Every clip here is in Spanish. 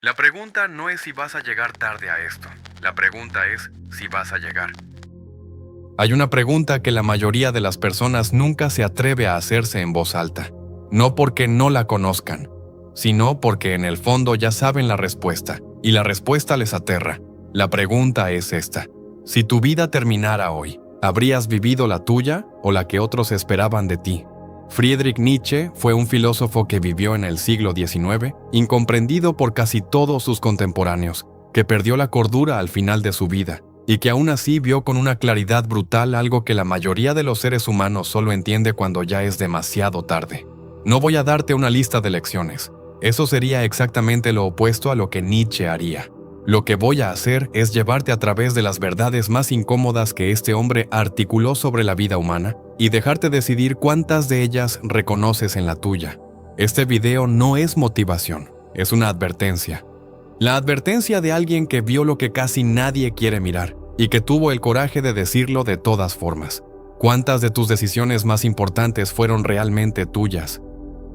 La pregunta no es si vas a llegar tarde a esto. La pregunta es si vas a llegar. Hay una pregunta que la mayoría de las personas nunca se atreve a hacerse en voz alta. No porque no la conozcan, sino porque en el fondo ya saben la respuesta, y la respuesta les aterra. La pregunta es esta: si tu vida terminara hoy, ¿habrías vivido la tuya o la que otros esperaban de ti? Friedrich Nietzsche fue un filósofo que vivió en el siglo XIX, incomprendido por casi todos sus contemporáneos, que perdió la cordura al final de su vida, y que aún así vio con una claridad brutal algo que la mayoría de los seres humanos solo entiende cuando ya es demasiado tarde. No voy a darte una lista de lecciones. Eso sería exactamente lo opuesto a lo que Nietzsche haría. Lo que voy a hacer es llevarte a través de las verdades más incómodas que este hombre articuló sobre la vida humana y dejarte decidir cuántas de ellas reconoces en la tuya. Este video no es motivación, es una advertencia. La advertencia de alguien que vio lo que casi nadie quiere mirar y que tuvo el coraje de decirlo de todas formas. ¿Cuántas de tus decisiones más importantes fueron realmente tuyas?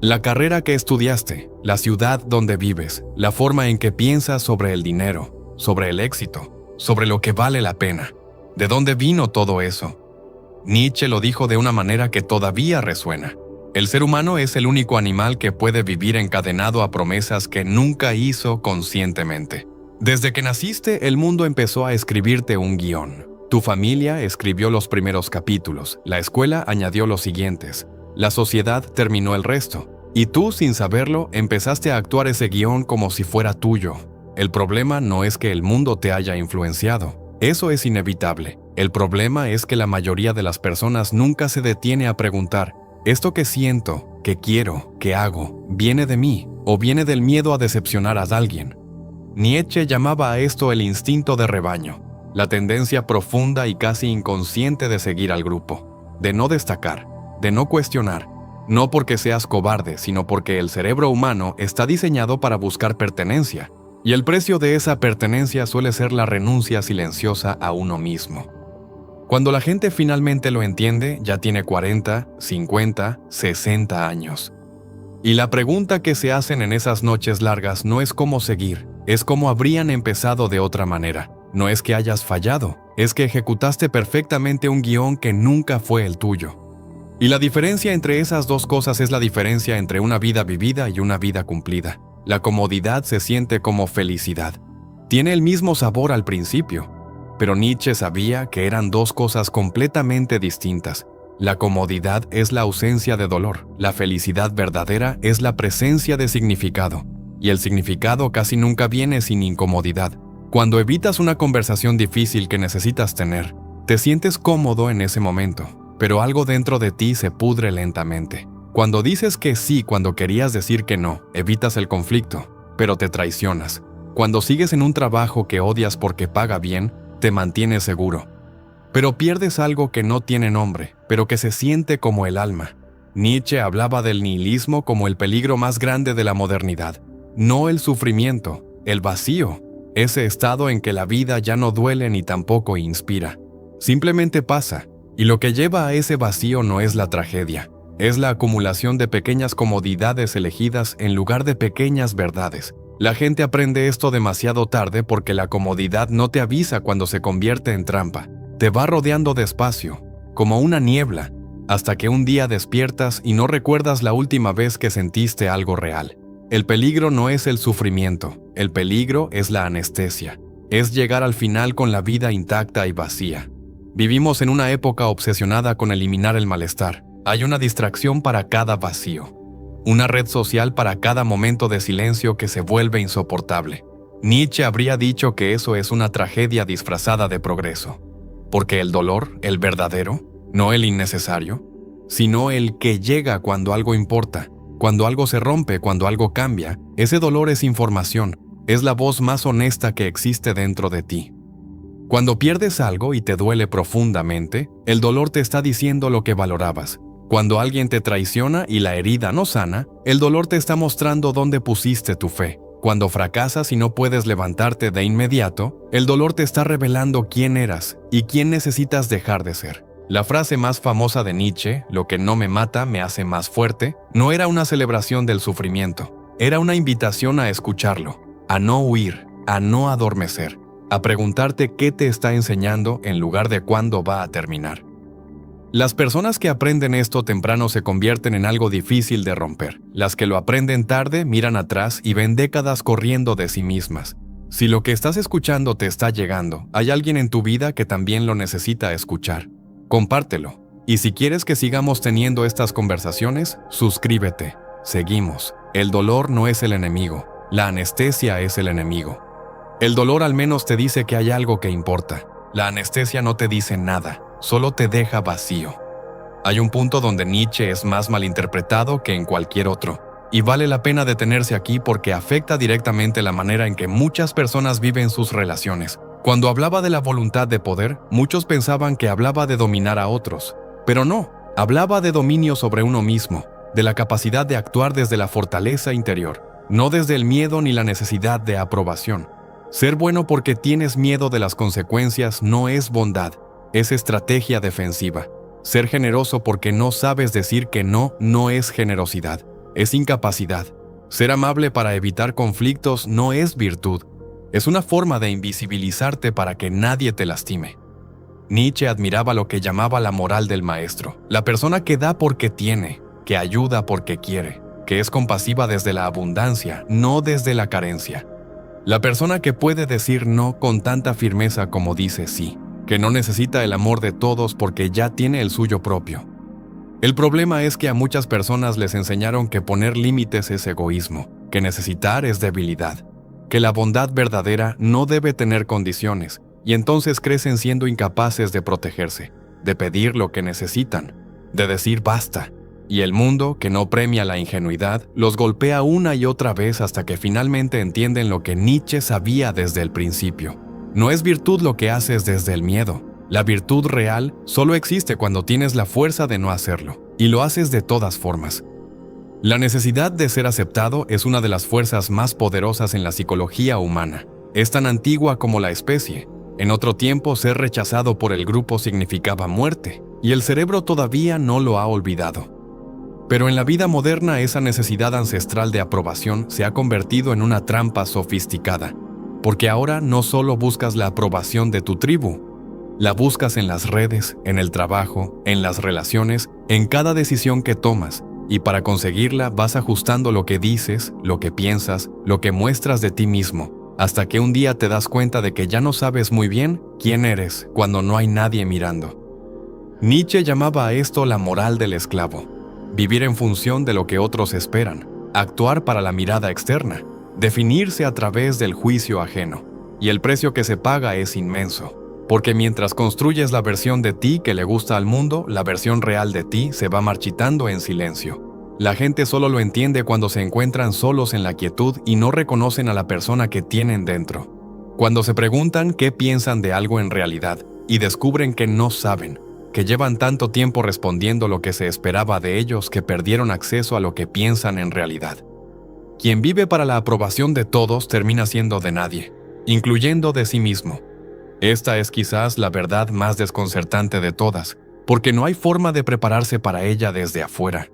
La carrera que estudiaste, la ciudad donde vives, la forma en que piensas sobre el dinero, sobre el éxito, sobre lo que vale la pena. ¿De dónde vino todo eso? Nietzsche lo dijo de una manera que todavía resuena. El ser humano es el único animal que puede vivir encadenado a promesas que nunca hizo conscientemente. Desde que naciste, el mundo empezó a escribirte un guión. Tu familia escribió los primeros capítulos, la escuela añadió los siguientes. La sociedad terminó el resto, y tú, sin saberlo, empezaste a actuar ese guión como si fuera tuyo. El problema no es que el mundo te haya influenciado. Eso es inevitable. El problema es que la mayoría de las personas nunca se detiene a preguntar: ¿esto que siento, que quiero, que hago, viene de mí o viene del miedo a decepcionar a alguien? Nietzsche llamaba a esto el instinto de rebaño, la tendencia profunda y casi inconsciente de seguir al grupo, de no destacar, de no cuestionar, no porque seas cobarde, sino porque el cerebro humano está diseñado para buscar pertenencia, y el precio de esa pertenencia suele ser la renuncia silenciosa a uno mismo. Cuando la gente finalmente lo entiende, ya tiene 40, 50, 60 años. Y la pregunta que se hacen en esas noches largas no es cómo seguir, es cómo habrían empezado de otra manera. No es que hayas fallado, es que ejecutaste perfectamente un guión que nunca fue el tuyo. Y la diferencia entre esas dos cosas es la diferencia entre una vida vivida y una vida cumplida. La comodidad se siente como felicidad. Tiene el mismo sabor al principio, pero Nietzsche sabía que eran dos cosas completamente distintas. La comodidad es la ausencia de dolor, la felicidad verdadera es la presencia de significado, y el significado casi nunca viene sin incomodidad. Cuando evitas una conversación difícil que necesitas tener, te sientes cómodo en ese momento, pero algo dentro de ti se pudre lentamente. Cuando dices que sí cuando querías decir que no, evitas el conflicto, pero te traicionas. Cuando sigues en un trabajo que odias porque paga bien, te mantienes seguro. Pero pierdes algo que no tiene nombre, pero que se siente como el alma. Nietzsche hablaba del nihilismo como el peligro más grande de la modernidad. No el sufrimiento, el vacío, ese estado en que la vida ya no duele ni tampoco inspira. Simplemente pasa. Y lo que lleva a ese vacío no es la tragedia, es la acumulación de pequeñas comodidades elegidas en lugar de pequeñas verdades. La gente aprende esto demasiado tarde porque la comodidad no te avisa cuando se convierte en trampa. Te va rodeando despacio, como una niebla, hasta que un día despiertas y no recuerdas la última vez que sentiste algo real. El peligro no es el sufrimiento, el peligro es la anestesia. Es llegar al final con la vida intacta y vacía. Vivimos en una época obsesionada con eliminar el malestar. Hay una distracción para cada vacío, una red social para cada momento de silencio que se vuelve insoportable. Nietzsche habría dicho que eso es una tragedia disfrazada de progreso, porque el dolor, el verdadero, no el innecesario, sino el que llega cuando algo importa, cuando algo se rompe, cuando algo cambia, ese dolor es información, es la voz más honesta que existe dentro de ti. Cuando pierdes algo y te duele profundamente, el dolor te está diciendo lo que valorabas. Cuando alguien te traiciona y la herida no sana, el dolor te está mostrando dónde pusiste tu fe. Cuando fracasas y no puedes levantarte de inmediato, el dolor te está revelando quién eras y quién necesitas dejar de ser. La frase más famosa de Nietzsche, lo que no me mata me hace más fuerte, no era una celebración del sufrimiento, era una invitación a escucharlo. a no huir, a no adormecer, a preguntarte qué te está enseñando en lugar de cuándo va a terminar. Las personas que aprenden esto temprano se convierten en algo difícil de romper. Las que lo aprenden tarde miran atrás y ven décadas corriendo de sí mismas. Si lo que estás escuchando te está llegando, hay alguien en tu vida que también lo necesita escuchar. Compártelo. Y si quieres que sigamos teniendo estas conversaciones, suscríbete. Seguimos. El dolor no es el enemigo. La anestesia es el enemigo. El dolor al menos te dice que hay algo que importa. La anestesia no te dice nada, solo te deja vacío. Hay un punto donde Nietzsche es más malinterpretado que en cualquier otro. Y vale la pena detenerse aquí porque afecta directamente la manera en que muchas personas viven sus relaciones. Cuando hablaba de la voluntad de poder, muchos pensaban que hablaba de dominar a otros. Pero no, hablaba de dominio sobre uno mismo, de la capacidad de actuar desde la fortaleza interior, no desde el miedo ni la necesidad de aprobación. Ser bueno porque tienes miedo de las consecuencias no es bondad, es estrategia defensiva. Ser generoso porque no sabes decir que no, no es generosidad, es incapacidad. Ser amable para evitar conflictos no es virtud, es una forma de invisibilizarte para que nadie te lastime. Nietzsche admiraba lo que llamaba la moral del maestro, la persona que da porque tiene, que ayuda porque quiere, que es compasiva desde la abundancia, no desde la carencia. La persona que puede decir no con tanta firmeza como dice sí, que no necesita el amor de todos porque ya tiene el suyo propio. El problema es que a muchas personas les enseñaron que poner límites es egoísmo, que necesitar es debilidad, que la bondad verdadera no debe tener condiciones, y entonces crecen siendo incapaces de protegerse, de pedir lo que necesitan, de decir basta. Y el mundo, que no premia la ingenuidad, los golpea una y otra vez hasta que finalmente entienden lo que Nietzsche sabía desde el principio. No es virtud lo que haces desde el miedo. La virtud real solo existe cuando tienes la fuerza de no hacerlo, y lo haces de todas formas. La necesidad de ser aceptado es una de las fuerzas más poderosas en la psicología humana. Es tan antigua como la especie. En otro tiempo, ser rechazado por el grupo significaba muerte, y el cerebro todavía no lo ha olvidado. Pero en la vida moderna esa necesidad ancestral de aprobación se ha convertido en una trampa sofisticada, porque ahora no solo buscas la aprobación de tu tribu, la buscas en las redes, en el trabajo, en las relaciones, en cada decisión que tomas, y para conseguirla vas ajustando lo que dices, lo que piensas, lo que muestras de ti mismo, hasta que un día te das cuenta de que ya no sabes muy bien quién eres cuando no hay nadie mirando. Nietzsche llamaba a esto la moral del esclavo. Vivir en función de lo que otros esperan, actuar para la mirada externa, definirse a través del juicio ajeno. Y el precio que se paga es inmenso, porque mientras construyes la versión de ti que le gusta al mundo, la versión real de ti se va marchitando en silencio. La gente solo lo entiende cuando se encuentran solos en la quietud y no reconocen a la persona que tienen dentro. Cuando se preguntan qué piensan de algo en realidad y descubren que no saben, que llevan tanto tiempo respondiendo lo que se esperaba de ellos que perdieron acceso a lo que piensan en realidad. Quien vive para la aprobación de todos termina siendo de nadie, incluyendo de sí mismo. Esta es quizás la verdad más desconcertante de todas, porque no hay forma de prepararse para ella desde afuera.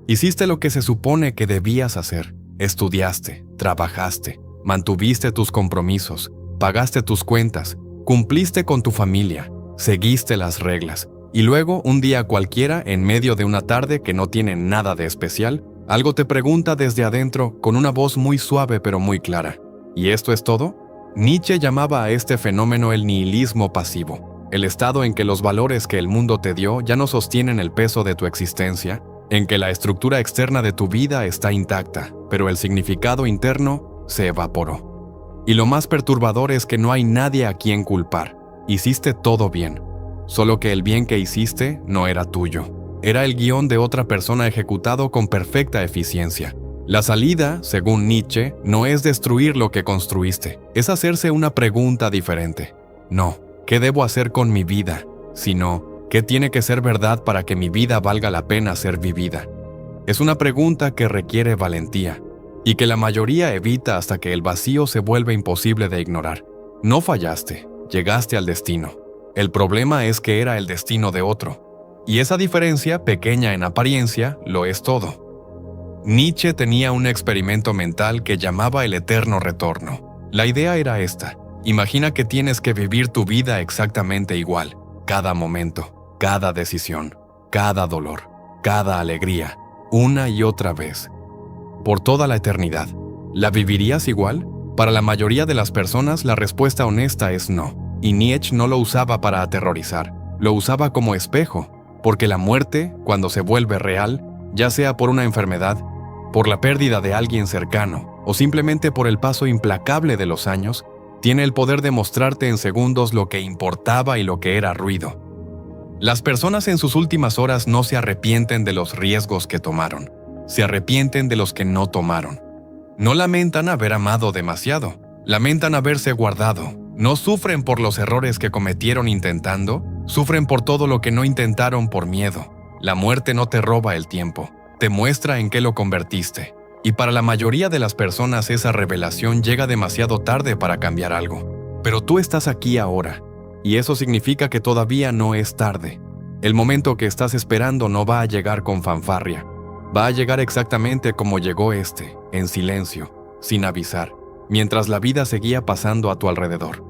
Hiciste lo que se supone que debías hacer, estudiaste, trabajaste, mantuviste tus compromisos, pagaste tus cuentas, cumpliste con tu familia, seguiste las reglas, y luego un día cualquiera, en medio de una tarde que no tiene nada de especial, algo te pregunta desde adentro con una voz muy suave pero muy clara. ¿Y esto es todo? Nietzsche llamaba a este fenómeno el nihilismo pasivo, el estado en que los valores que el mundo te dio ya no sostienen el peso de tu existencia, en que la estructura externa de tu vida está intacta, pero el significado interno se evaporó. Y lo más perturbador es que no hay nadie a quien culpar. Hiciste todo bien, solo que el bien que hiciste no era tuyo. Era el guión de otra persona ejecutado con perfecta eficiencia. La salida, según Nietzsche, no es destruir lo que construiste, es hacerse una pregunta diferente. No, ¿qué debo hacer con mi vida? Sino, ¿qué tiene que ser verdad para que mi vida valga la pena ser vivida? Es una pregunta que requiere valentía, y que la mayoría evita hasta que el vacío se vuelve imposible de ignorar. No fallaste. Llegaste al destino. El problema es que era el destino de otro. Y esa diferencia, pequeña en apariencia, lo es todo. Nietzsche tenía un experimento mental que llamaba el eterno retorno. La idea era esta: imagina que tienes que vivir tu vida exactamente igual, cada momento, cada decisión, cada dolor, cada alegría, una y otra vez, por toda la eternidad. ¿La vivirías igual? Para la mayoría de las personas la respuesta honesta es no, y Nietzsche no lo usaba para aterrorizar, lo usaba como espejo, porque la muerte, cuando se vuelve real, ya sea por una enfermedad, por la pérdida de alguien cercano, o simplemente por el paso implacable de los años, tiene el poder de mostrarte en segundos lo que importaba y lo que era ruido. Las personas en sus últimas horas no se arrepienten de los riesgos que tomaron, se arrepienten de los que no tomaron. No lamentan haber amado demasiado, lamentan haberse guardado. No sufren por los errores que cometieron intentando, sufren por todo lo que no intentaron por miedo. La muerte no te roba el tiempo, te muestra en qué lo convertiste. Y para la mayoría de las personas esa revelación llega demasiado tarde para cambiar algo. Pero tú estás aquí ahora, y eso significa que todavía no es tarde. El momento que estás esperando no va a llegar con fanfarria. Va a llegar exactamente como llegó en silencio, sin avisar, mientras la vida seguía pasando a tu alrededor.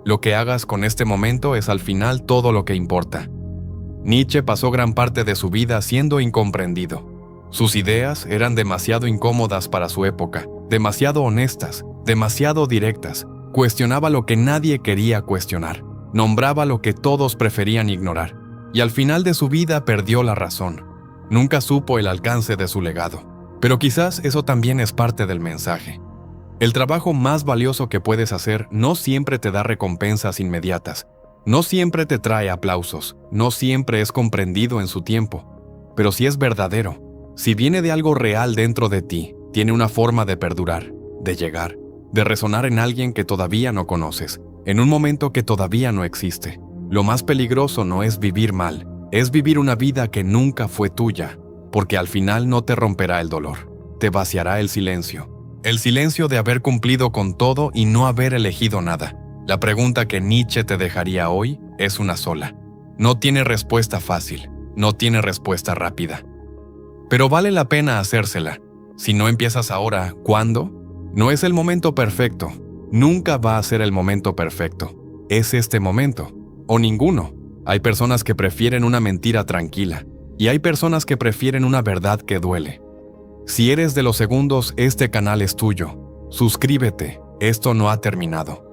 Lo que hagas con este momento es al final todo lo que importa. Nietzsche pasó gran parte de su vida siendo incomprendido. Sus ideas eran demasiado incómodas para su época, demasiado honestas, demasiado directas. Cuestionaba lo que nadie quería cuestionar, nombraba lo que todos preferían ignorar, y al final de su vida perdió la razón. Nunca supo el alcance de su legado, pero quizás eso también es parte del mensaje. El trabajo más valioso que puedes hacer no siempre te da recompensas inmediatas, no siempre te trae aplausos, no siempre es comprendido en su tiempo, pero si es verdadero, si viene de algo real dentro de ti, tiene una forma de perdurar, de llegar, de resonar en alguien que todavía no conoces, en un momento que todavía no existe. Lo más peligroso no es vivir mal, es vivir una vida que nunca fue tuya, porque al final no te romperá el dolor, te vaciará el silencio de haber cumplido con todo y no haber elegido nada. La pregunta que Nietzsche te dejaría hoy es una sola. No tiene respuesta fácil, no tiene respuesta rápida. Pero vale la pena hacérsela. Si no empiezas ahora, ¿cuándo? No es el momento perfecto, nunca va a ser el momento perfecto. Es este momento, o ninguno. Hay personas que prefieren una mentira tranquila, y hay personas que prefieren una verdad que duele. Si eres de los segundos, este canal es tuyo. Suscríbete, esto no ha terminado.